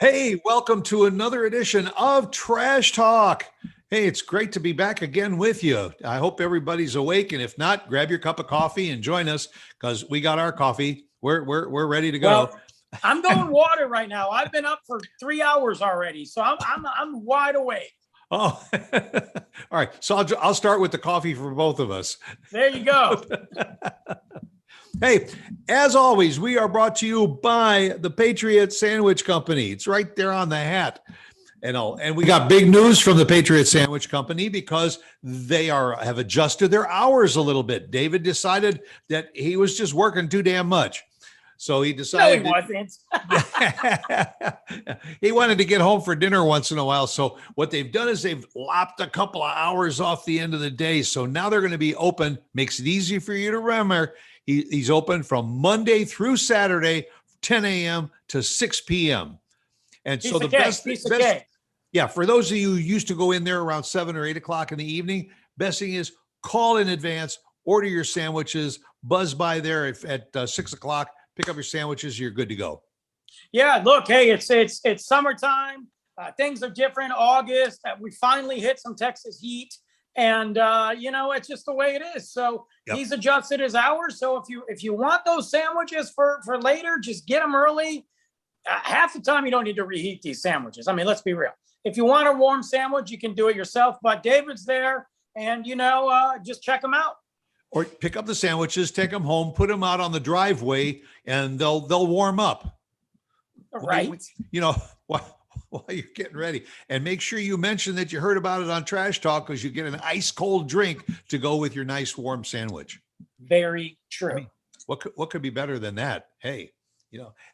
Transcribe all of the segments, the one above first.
Hey, welcome to another edition of Trash Talk. Hey, it's great to be back again with you. I hope everybody's awake, and if not, grab your cup of coffee and join us because we got our coffee. We're ready to go. Well, I'm going water right now. I've been up for 3 hours already, so I'm wide awake. Oh, all right. So I'll start with the coffee for both of us. There you go. Hey, as always, we are brought to you by the Patriot Sandwich Company. It's right there on the hat. And we got big news from the Patriot Sandwich Company because they have adjusted their hours a little bit. David decided that he was just working too damn much. So he decided No, he wasn't. he wanted to get home for dinner once in a while. So what they've done is they've lopped a couple of hours off the end of the day. So now they're going to be open. Makes it easy for you to remember. He's open from Monday through Saturday, 10 a.m. to 6 p.m. And so the best, yeah, for those of you who used to go in there around 7 or 8 o'clock in the evening, best thing is call in advance, order your sandwiches, buzz by there at 6 o'clock, pick up your sandwiches, you're good to go. Yeah, look, hey, it's summertime. Things are different. August, we finally hit some Texas heat. And it's just the way it is. So He's adjusted his hours. So if you want those sandwiches for later, just get them early. Half the time you don't need to reheat these sandwiches. I mean, let's be real. If you want a warm sandwich, you can do it yourself. But David's there, and just check them out. Or pick up the sandwiches, take them home, put them out on the driveway, and they'll warm up. Right. While you're getting ready, and make sure you mention that you heard about it on Trash Talk because you get an ice cold drink to go with your nice warm sandwich. Very true. I mean, what could be better than that? Hey,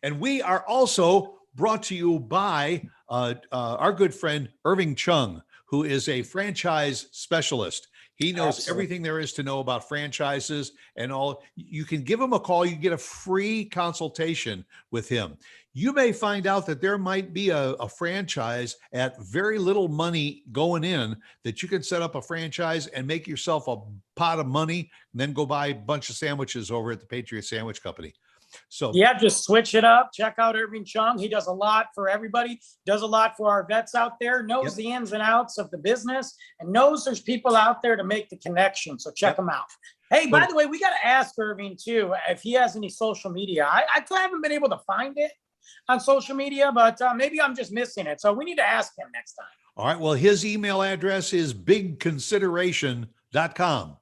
and we are also brought to you by our good friend Irving Chung, who is a franchise specialist. He knows everything there is to know about franchises and all. You can give him a call. You get a free consultation with him. You may find out that there might be a franchise at very little money going in that you can set up a franchise and make yourself a pot of money and then go buy a bunch of sandwiches over at the Patriot Sandwich Company. So yeah, just switch it up. Check out Irving Chung. He does a lot for everybody, does a lot for our vets out there, knows the ins and outs of the business, and knows there's people out there to make the connection. So check him out. Hey, by the way, we got to ask Irving too, if he has any social media. I haven't been able to find it on social media, but maybe I'm just missing it. So we need to ask him next time. All right. Well, his email address is bigconsideration.com.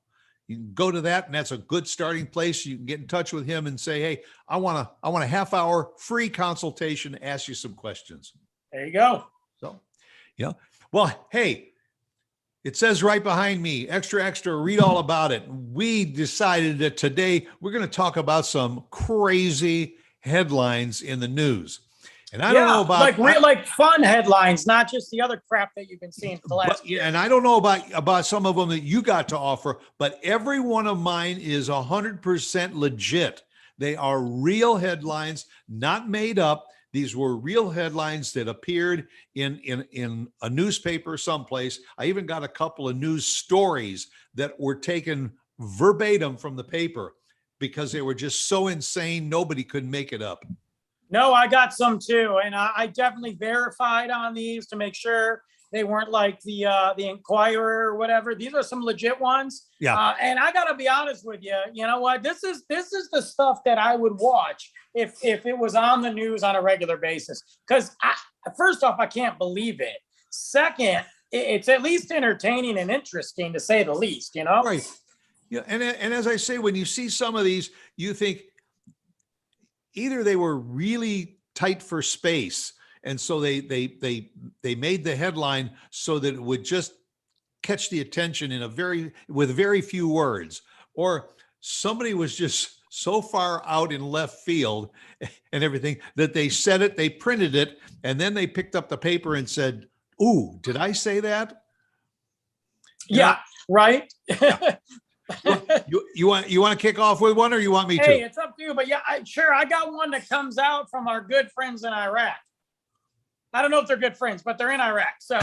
You can go to that, and that's a good starting place. You can get in touch with him and say, hey, I want a half hour free consultation, ask you some questions. There you go. So, well, hey, it says right behind me, extra, read all about it. We decided that today we're going to talk about some crazy headlines in the news. And I don't know about like fun headlines, not just the other crap that you've been seeing for the last year. And I don't know about some of them that you got to offer, but every one of mine is 100% legit. They are real headlines, not made up. These were real headlines that appeared in a newspaper someplace. I even got a couple of news stories that were taken verbatim from the paper because they were just so insane, nobody could make it up. No, I got some too, and I definitely verified on these to make sure they weren't like the Inquirer or whatever. These are some legit ones. Yeah. And I gotta be honest with you. You know what? This is the stuff that I would watch if it was on the news on a regular basis. Because first off, I can't believe it. Second, it's at least entertaining and interesting to say the least. Right. Yeah. And as I say, when you see some of these, you think, either they were really tight for space, and so they made the headline so that it would just catch the attention with very few words, or somebody was just so far out in left field and everything that they said it, they printed it, and then they picked up the paper and said, "Ooh, did I say that?" Right. Yeah. You want to kick off with one, or you want me to? Hey, it's up to you. But yeah, I got one that comes out from our good friends in Iraq. I don't know if they're good friends, but they're in Iraq. So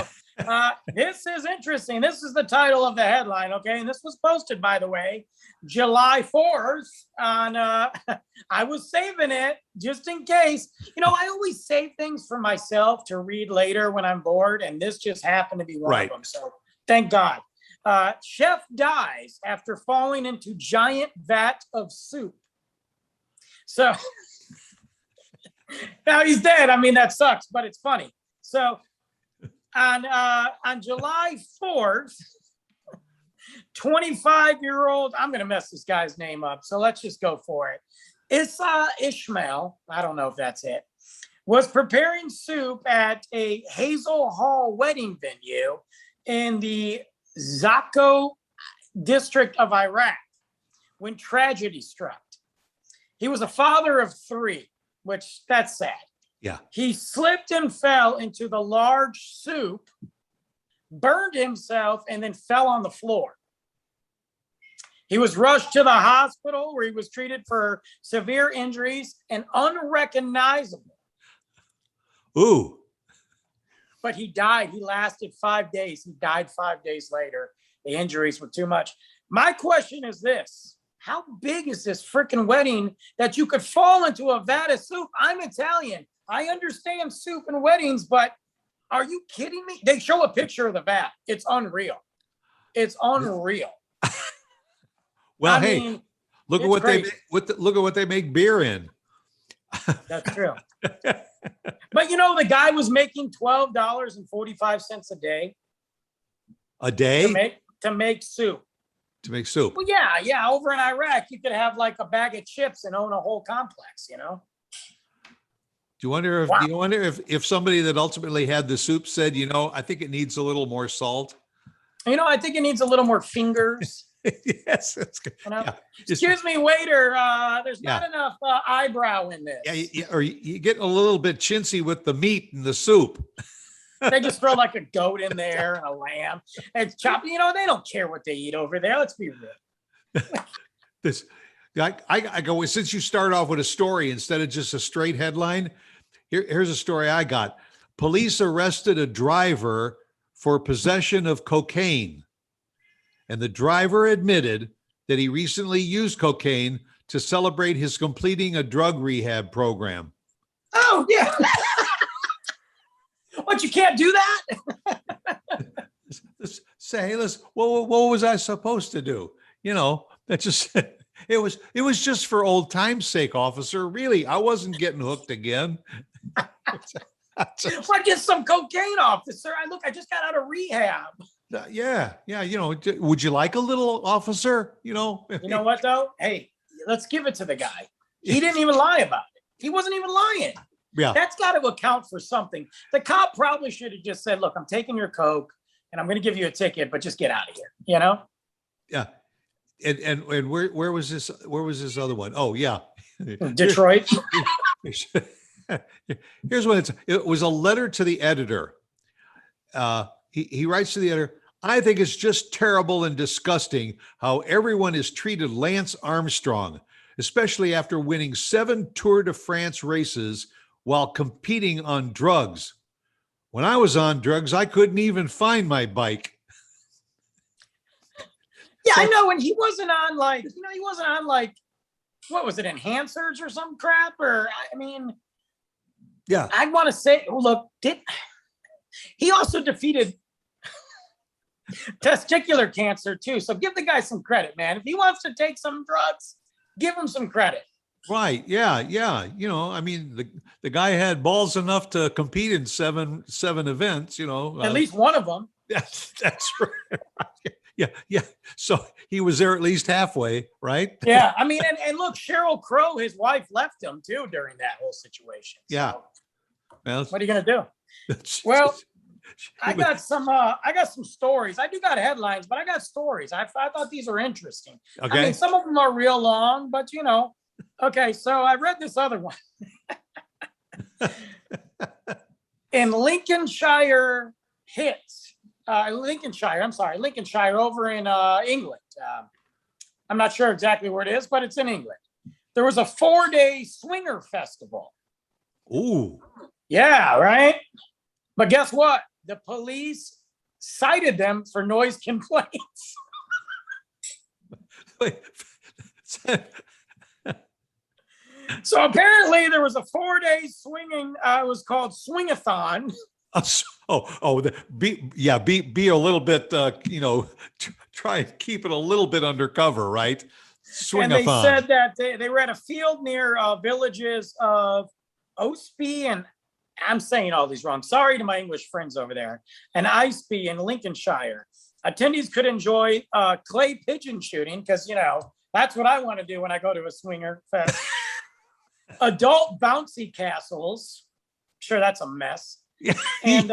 this is interesting. This is the title of the headline. Okay. And this was posted, by the way, July 4th on, I was saving it just in case. I always save things for myself to read later when I'm bored. And this just happened to be one of them. So thank God. Chef dies after falling into giant vat of soup. So now he's dead. I mean, that sucks, but it's funny. So on July 4th, 25-year-old, I'm going to mess this guy's name up, so let's just go for it. Issa Ishmael, I don't know if that's it, was preparing soup at a Hazel Hall wedding venue in the Zakko district of Iraq when tragedy struck. He was a father of 3, which that's sad. Yeah. He slipped and fell into the large soup, burned himself, and then fell on the floor. He was rushed to the hospital where he was treated for severe injuries and unrecognizable. Ooh. But he died. He lasted 5 days. He died 5 days later. The injuries were too much. My question is this. How big is this freaking wedding that you could fall into a vat of soup? I'm Italian. I understand soup and weddings, but are you kidding me? They show a picture of the vat. It's unreal. It's unreal. Well, I hey, mean, look at it's what crazy. look at what they make beer in. That's true. But the guy was making $12.45 a day A day to make soup. to make soup. Well, yeah. Over in Iraq, you could have like a bag of chips and own a whole complex, Do you wonder if Wow. if somebody that ultimately had the soup said, I think it needs a little more salt? I think it needs a little more fingers. Yes, that's good. Yeah. Excuse me, waiter. There's Yeah. not enough eyebrow in this. Yeah, or you get a little bit chintzy with the meat in the soup. They just throw like a goat in there and a lamb and chop. They don't care what they eat over there. Let's be real. This, I go, since you start off with a story instead of just a straight headline, here's a story I got. Police arrested a driver for possession of cocaine. And the driver admitted that he recently used cocaine to celebrate his completing a drug rehab program. Oh, yeah. What, you can't do that? Say, hey, listen, what was I supposed to do? That just it was just for old time's sake, officer. Really, I wasn't getting hooked again. Well, get some cocaine, officer. I just got out of rehab. Yeah. Would you like a little, officer? You know what though? Hey, let's give it to the guy. He didn't even lie about it. He wasn't even lying. Yeah. That's got to account for something. The cop probably should have just said, "Look, I'm taking your coke, and I'm going to give you a ticket, but just get out of here." Yeah. And where was this? Where was this other one? Oh yeah, Detroit. Here's what it was: a letter to the editor. He writes to the editor. I think it's just terrible and disgusting how everyone has treated Lance Armstrong, especially after winning 7 Tour de France races while competing on drugs. When I was on drugs, I couldn't even find my bike. Yeah, I know. And he wasn't on what was it, enhancers or some crap? Or, Yeah. I want to say, look, he also defeated testicular cancer too. So give the guy some credit, man. If he wants to take some drugs, give him some credit. Right. Yeah. The guy had balls enough to compete in seven events, At least one of them. That's right. Yeah. So he was there at least halfway, right? Yeah. And look, Sheryl Crow, his wife, left him too during that whole situation. So Yeah. Well, what are you going to do? Well, I got some stories. I do got headlines, but I got stories. I thought these were interesting. Okay. Some of them are real long, but okay. So I read this other one. In Lincolnshire over in England. I'm not sure exactly where it is, but it's in England. There was a 4-day swinger festival. Ooh. Yeah, right. But guess what? The police cited them for noise complaints. Wait. So apparently there was a 4-day swinging, it was called Swingathon. Be a little bit, try and keep it a little bit undercover, right? And they Swing-a-thon. said that they were at a field near villages of Osby and I'm saying all these wrong. Sorry to my English friends over there. And Iceby in Lincolnshire. Attendees could enjoy clay pigeon shooting because, that's what I want to do when I go to a swinger fest. Adult bouncy castles. Sure, that's a mess. And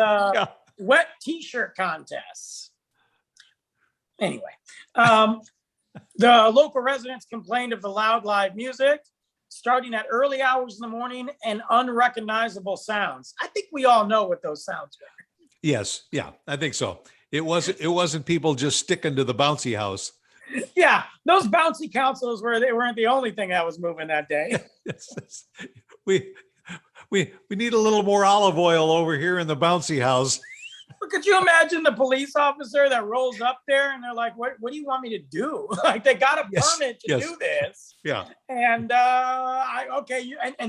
wet t-shirt contests. Anyway, the local residents complained of the loud live music starting at early hours in the morning and unrecognizable sounds. I think we all know what those sounds were. Yes. Yeah, I think so. It wasn't people just sticking to the bouncy house. Yeah, those bouncy councils they weren't the only thing that was moving that day. We need a little more olive oil over here in the bouncy house. But could you imagine the police officer that rolls up there and they're like, "What do you want me to do?" Like they got a permit to do this. Yeah. And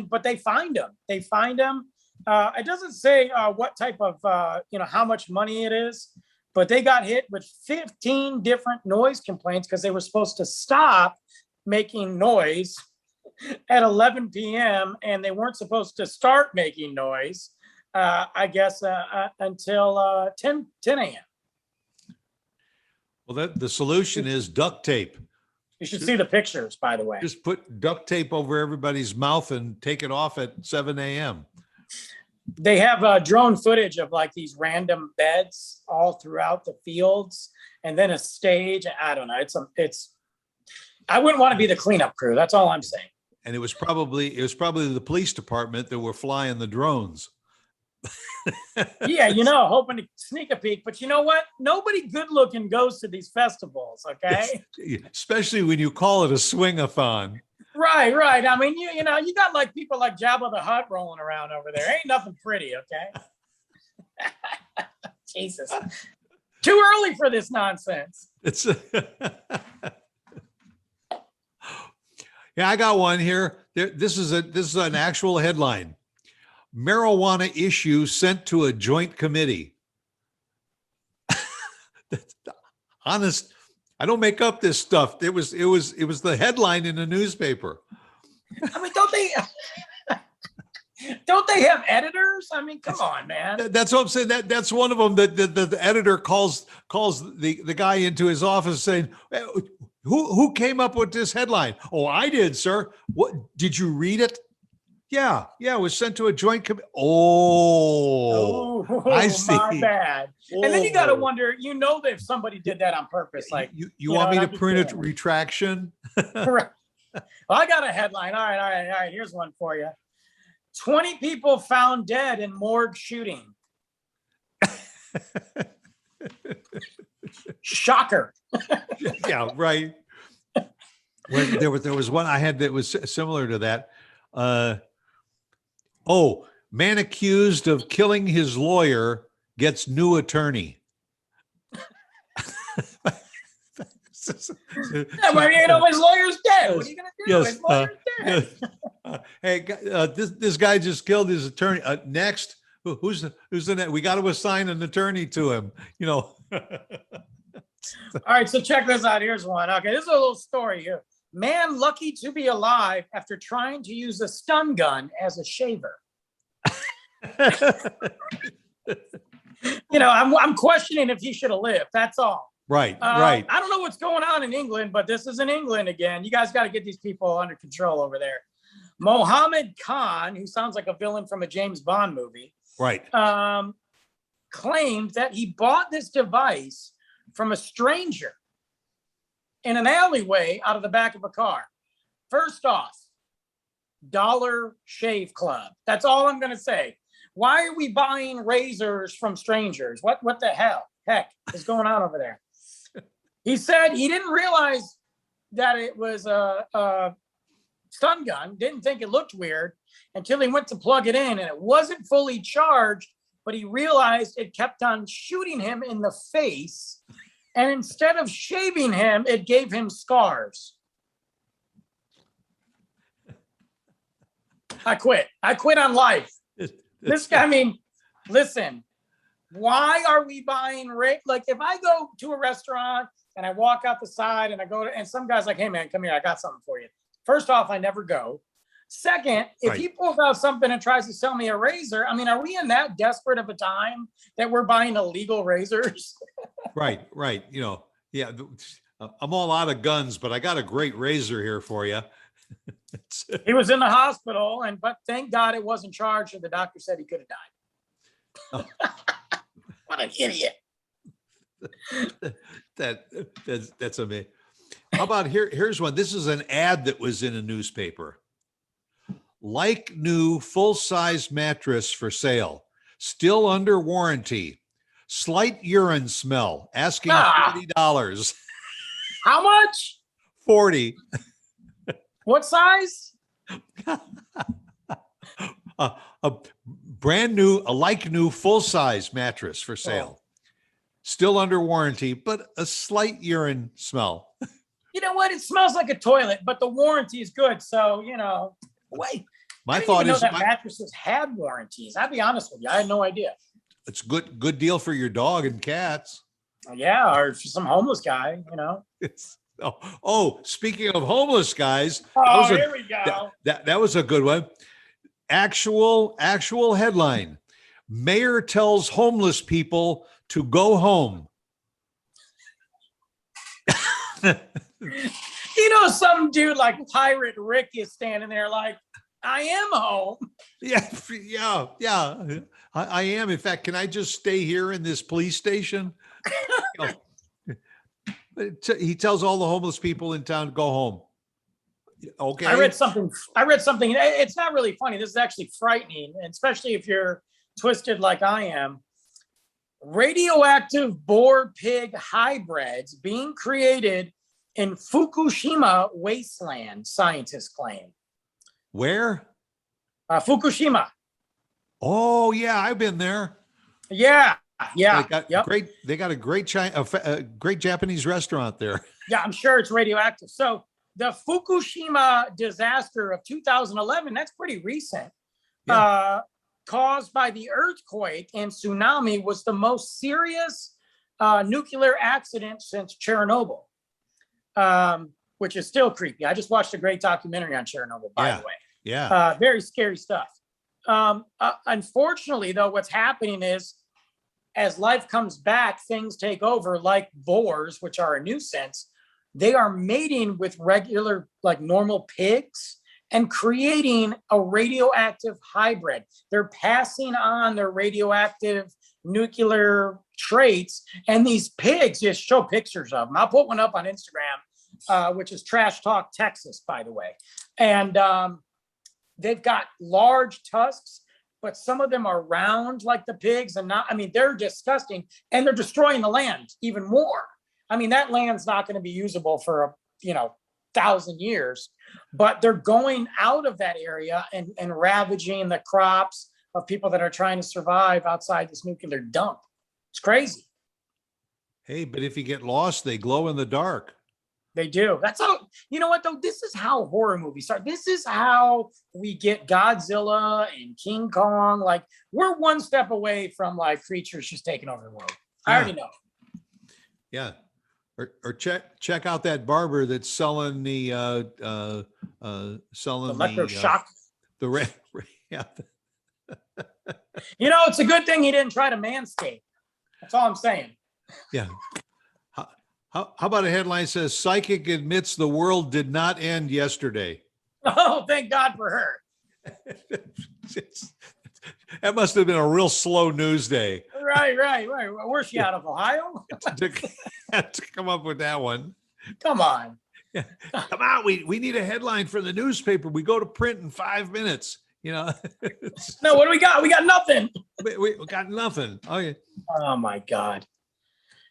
but they find him. They find him. It doesn't say what type of how much money it is. But they got hit with 15 different noise complaints because they were supposed to stop making noise at 11 p.m. and they weren't supposed to start making noise, until 10 a.m. Well, the solution is duct tape. You should see the pictures, by the way. Just put duct tape over everybody's mouth and take it off at 7 a.m. They have drone footage of like these random beds all throughout the fields and then a stage. I don't know. I wouldn't want to be the cleanup crew. That's all I'm saying. And it was probably the police department that were flying the drones. Yeah, hoping to sneak a peek. But you know what? Nobody good looking goes to these festivals, okay? Especially when you call it a swing-a-thon. Right. I mean, you got like people like Jabba the Hutt rolling around over there. Ain't nothing pretty, okay? Jesus. Too early for this nonsense. Yeah, I got one here. This is an actual headline. Marijuana issue sent to a joint committee. Honest, I don't make up this stuff. It was the headline in the newspaper. I mean, don't they have editors? I mean, come on, man. That's what I'm saying. That's one of them. The editor calls the guy into his office saying, "Who came up with this headline?" "Oh, I did, sir." "What? Did you read it?" Yeah, it was sent to a joint committee. Oh, I see. My bad. And then you got to wonder, that if somebody did that on purpose, like you want me to print a retraction? Well, I got a headline. All right. Here's one for you. 20 people found dead in morgue shooting. Shocker. Yeah, right. There was one I had that was similar to that. Man accused of killing his lawyer gets new attorney. His lawyer's dead. What are you going to do? Yes, His lawyer's dead. Hey, this guy just killed his attorney. Next, who's the next? We got to assign an attorney to him. All right, so check this out. Here's one. Okay, this is a little story here. Man lucky to be alive after trying to use a stun gun as a shaver. I'm questioning if he should have lived. That's all. Right. I don't know what's going on in England, but this is in England again. You guys got to get these people under control over there. Mohammed Khan, who sounds like a villain from a James Bond movie, right, claimed that he bought this device from a stranger in an alleyway out of the back of a car. First off, Dollar Shave Club. That's all I'm going to say. Why are we buying razors from strangers? What the heck is going on over there? He said he didn't realize that it was a stun gun, didn't think it looked weird until he went to plug it in and it wasn't fully charged but he realized it kept on shooting him in the face. And instead of shaving him, it gave him scars. I quit. I quit on life. This guy, I mean, listen, why are we buying like if I go to a restaurant and I walk out the side and I go to, and some guy's like, hey man, come here, I got something for you. First off, I never go. Second, if he pulls out something and tries to sell me a razor, I mean, are we in that desperate of a time that we're buying illegal razors? Right. You know, yeah, I'm all out of guns, but I got a great razor here for you. He was in the hospital, but thank God it wasn't charged, and the doctor said he could have died. Oh. What an idiot. That's amazing. How about here's one. This is an ad that was in a newspaper. Like new full-size mattress for sale, still under warranty. Slight urine smell, asking $40. How much? 40. What size? A brand new, a like new full-size mattress for sale. Still under warranty, but a slight urine smell. You know what? It smells like a toilet, but the warranty is good. So, you know, wait. My thought is that mattresses had warranties. I'll be honest with you. I had no idea. It's good deal for your dog and cats. Yeah, or for some homeless guy, you know. Speaking of homeless guys. Here we go. That was a good one. Actual headline. Mayor tells homeless people to go home. You know, some dude like Pirate Rick is standing there like, I am home. Yeah. I am. In fact, can I just stay here in this police station? He tells all the homeless people in town to go home. Okay. I read something. It's not really funny. This is actually frightening, especially if you're twisted like I am. Radioactive boar pig hybrids being created in Fukushima wasteland, scientists claim. Where? Fukushima. Oh yeah, I've been there. Yeah. They got a great Japanese restaurant there. Yeah, I'm sure it's radioactive. So the Fukushima disaster of 2011, that's pretty recent. Yeah. Caused by the earthquake and tsunami, was the most serious nuclear accident since Chernobyl, which is still creepy. I just watched a great documentary on Chernobyl, by the way. Yeah. Very scary stuff. Unfortunately, though, what's happening is as life comes back, things take over, like boars, which are a nuisance. They are mating with regular, like normal pigs, and creating a radioactive hybrid. They're passing on their radioactive nuclear traits. And these pigs, just show pictures of them. I'll put one up on Instagram, which is Trash Talk Texas, by the way. And they've got large tusks, but some of them are round like the pigs and not, I mean, they're disgusting, and they're destroying the land even more. I mean, that land's not going to be usable for, 1,000 years, but they're going out of that area and ravaging the crops of people that are trying to survive outside this nuclear dump. It's crazy. Hey, but if you get lost, they glow in the dark. They do. That's how, you know what though? This is how horror movies start. This is how we get Godzilla and King Kong. Like, we're one step away from like creatures just taking over the world. I already know. Yeah. Or check out that barber that's selling the electroshock. Yeah. It's a good thing he didn't try to manscape. That's all I'm saying. Yeah. How about a headline says psychic admits the world did not end yesterday? Oh, thank God for her. That must have been a real slow news day. Right. Where's she out of, Ohio? to come up with that one. Come on. Yeah. Come on. We need a headline for the newspaper. We go to print in 5 minutes. No, what do we got? We got nothing. We got nothing. Okay. Oh my God.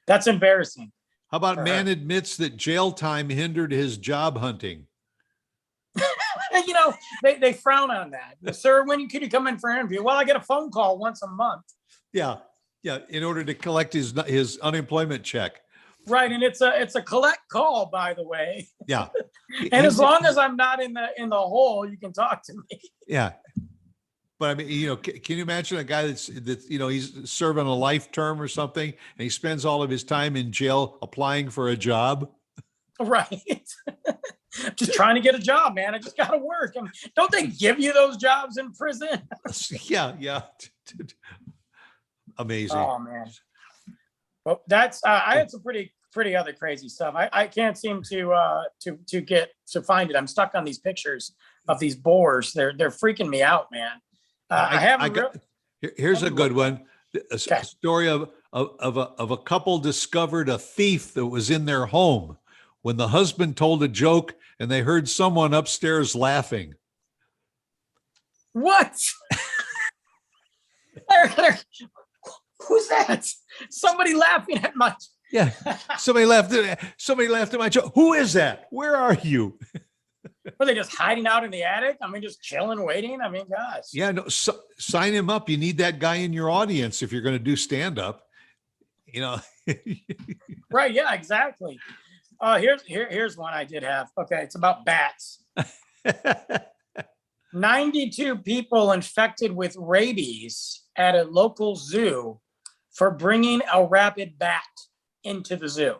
That's embarrassing. How about man admits that jail time hindered his job hunting? They frown on that. Sir, when can you come in for an interview? Well, I get a phone call once a month. Yeah. Yeah. In order to collect his unemployment check. Right, and it's a collect call, by the way. Yeah. And He's- as long as I'm not in the hole, you can talk to me. Yeah. But I mean, can you imagine a guy that's, he's serving a life term or something, and he spends all of his time in jail applying for a job? Right. Just trying to get a job, man. I just got to work. I mean, don't they give you those jobs in prison? Yeah. Yeah. Amazing. Oh man. Well, that's I had some pretty other crazy stuff. I can't seem to get to find it. I'm stuck on these pictures of these boars. They're freaking me out, man. I haven't. Here's a good one. A Okay. story of a couple discovered a thief that was in their home when the husband told a joke and they heard someone upstairs laughing. What? Who's that? Somebody laughing at my. Yeah. Somebody laughed at my joke. Who is that? Where are you? Were they just hiding out in the attic? I mean, just chilling, waiting. I mean, gosh. Yeah, no, sign him up. You need that guy in your audience if you're going to do stand up. Right. Yeah. Exactly. Here's one I did have. Okay, it's about bats. 92 people infected with rabies at a local zoo for bringing a rabid bat into the zoo.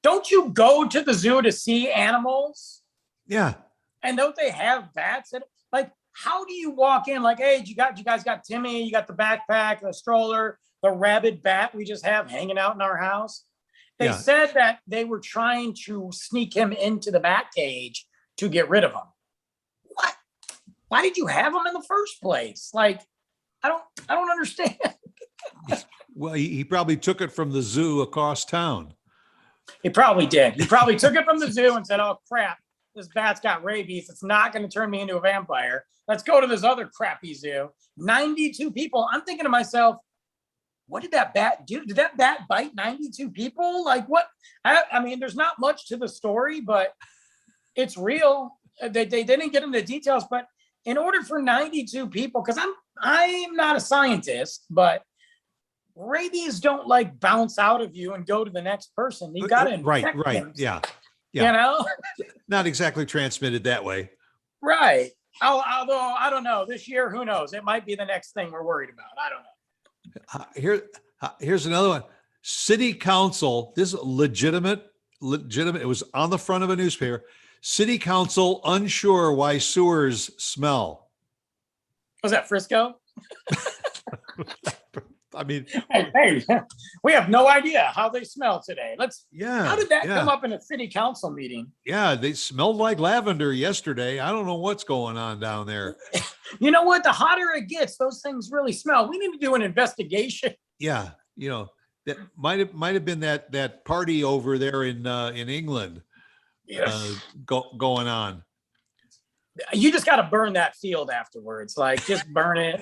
Don't you go to the zoo to see animals? Yeah. And don't they have bats? Like, how do you walk in like, hey, you guys got Timmy, you got the backpack, the stroller, the rabid bat we just have hanging out in our house? They Yeah. said that they were trying to sneak him into the bat cage to get rid of him. What? Why did you have him in the first place? Like, I don't understand. Well, he probably took it from the zoo across town. He probably did. He probably took it from the zoo and said, oh crap, this bat's got rabies. It's not going to turn me into a vampire. Let's go to this other crappy zoo. 92 people. I'm thinking to myself, what did that bat do? Did that bat bite 92 people? Like what? I mean, there's not much to the story, but it's real. They didn't get into details, but in order for 92 people, because I'm not a scientist, but rabies don't like bounce out of you and go to the next person. You got to Right. them, Yeah. you know? Not exactly transmitted that way. Right. Although I don't know, this year, who knows? It might be the next thing we're worried about. I don't know. Here's another one. City council, this is legitimate. It was on the front of a newspaper. City council unsure why sewers smell. Was that Frisco? I mean, Hey, we have no idea how they smell today. How did that yeah. come up in a city council meeting? Yeah, they smelled like lavender yesterday. I don't know what's going on down there. You know what? The hotter it gets, those things really smell. We need to do an investigation. Yeah, that might have been that party over there in England going on. You just got to burn that field afterwards. Like just burn it,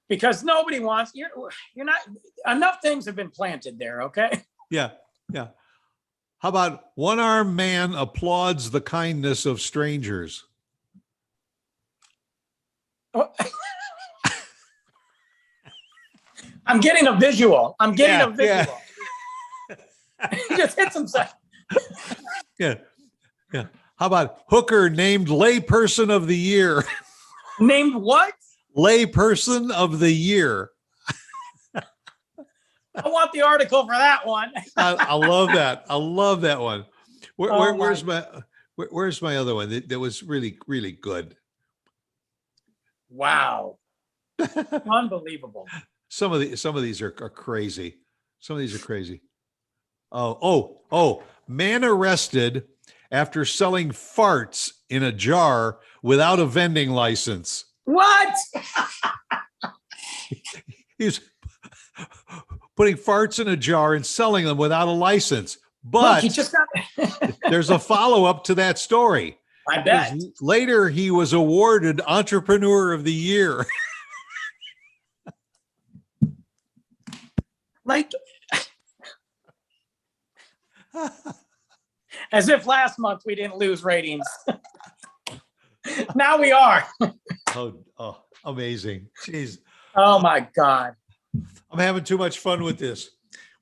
because nobody wants you're not enough things have been planted there. Okay. Yeah. Yeah. How about one-armed man applauds the kindness of strangers? I'm getting a visual. Yeah. He just hits himself. Yeah. Yeah. How about hooker named layperson of the year? Named what? Layperson of the year. I want the article for that one. I love that. I love that one. Oh Where's my other one that was really, really good? Wow. Unbelievable. Some of these are crazy. Some of these are crazy. Oh, man arrested after selling farts in a jar without a vending license. What? He's putting farts in a jar and selling them without a license. Look, But he just got. there's a follow-up to that story. I bet. Later, he was awarded Entrepreneur of the Year. Like, as if last month we didn't lose ratings. Now we are. Oh, amazing. Jeez. Oh my God. I'm having too much fun with this.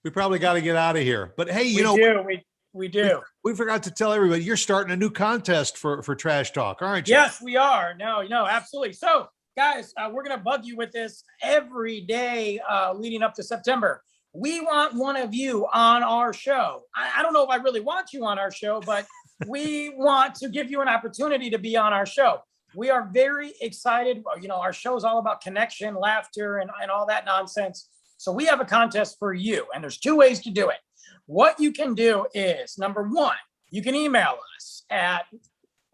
We probably got to get out of here. But hey, We do. We do. we forgot to tell everybody you're starting a new contest for Trash Talk, aren't you? Yes, we are. No, absolutely. So, guys, we're going to bug you with this every day leading up to September. We want one of you on our show. I don't know if I really want you on our show, but we want to give you an opportunity to be on our show. We are very excited. You know, our show is all about connection, laughter, and all that nonsense. So we have a contest for you, and there's 2 ways to do it. What you can do is, number 1, you can email us at,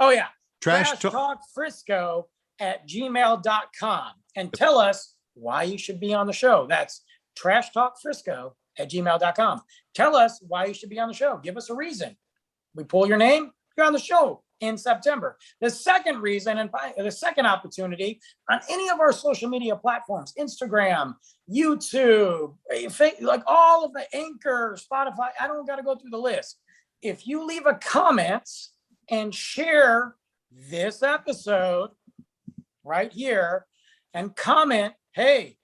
trashtalkfrisco@gmail.com and tell us why you should be on the show. That's trashtalkfrisco@gmail.com. Tell us why you should be on the show. Give us a reason. We pull your name, you're on the show in September. The second reason and the second opportunity on any of our social media platforms, Instagram, YouTube, like all of the Anchor, Spotify, I don't got to go through the list. If you leave a comment and share this episode right here and comment, hey,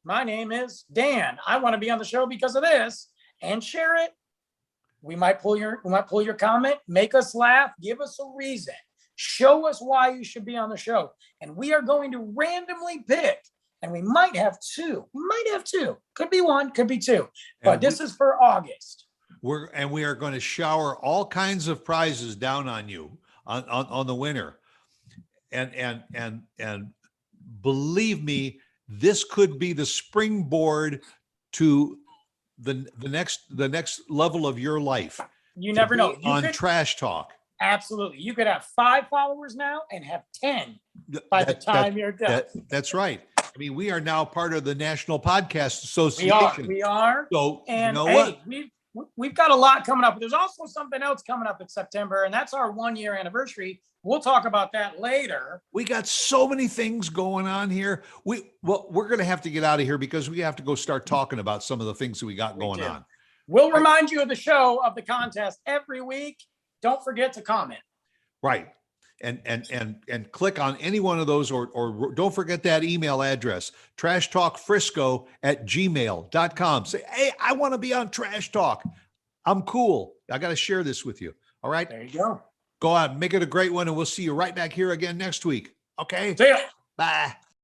my name is Dan, I want to be on the show because of this, and share it, we might pull your comment, make us laugh, give us a reason, show us why you should be on the show. And we are going to randomly pick, and we might have two, could be 1, could be 2, but this is for August. We are going to shower all kinds of prizes down on you, on the winner. And believe me, this could be the springboard to the next level of your life. You never know. Trash Talk. Absolutely. You could have 5 followers now and have 10 by the time you're done. That's right. I mean, we are now part of the National Podcast Association. We are. So, and you know what? We've got a lot coming up. There's also something else coming up in September, and that's our 1-year anniversary. We'll talk about that later. We got so many things going on here. We're going to have to get out of here because we have to go start talking about some of the things that we got going on. We'll remind you of the show, of the contest every week. Don't forget to comment. Right. And click on any one of those, or don't forget that email address, trashtalkfrisco@gmail.com. Say, hey, I want to be on Trash Talk. I'm cool. I got to share this with you. All right. There you go. Go out, make it a great one, and we'll see you right back here again next week. Okay. See ya. Bye.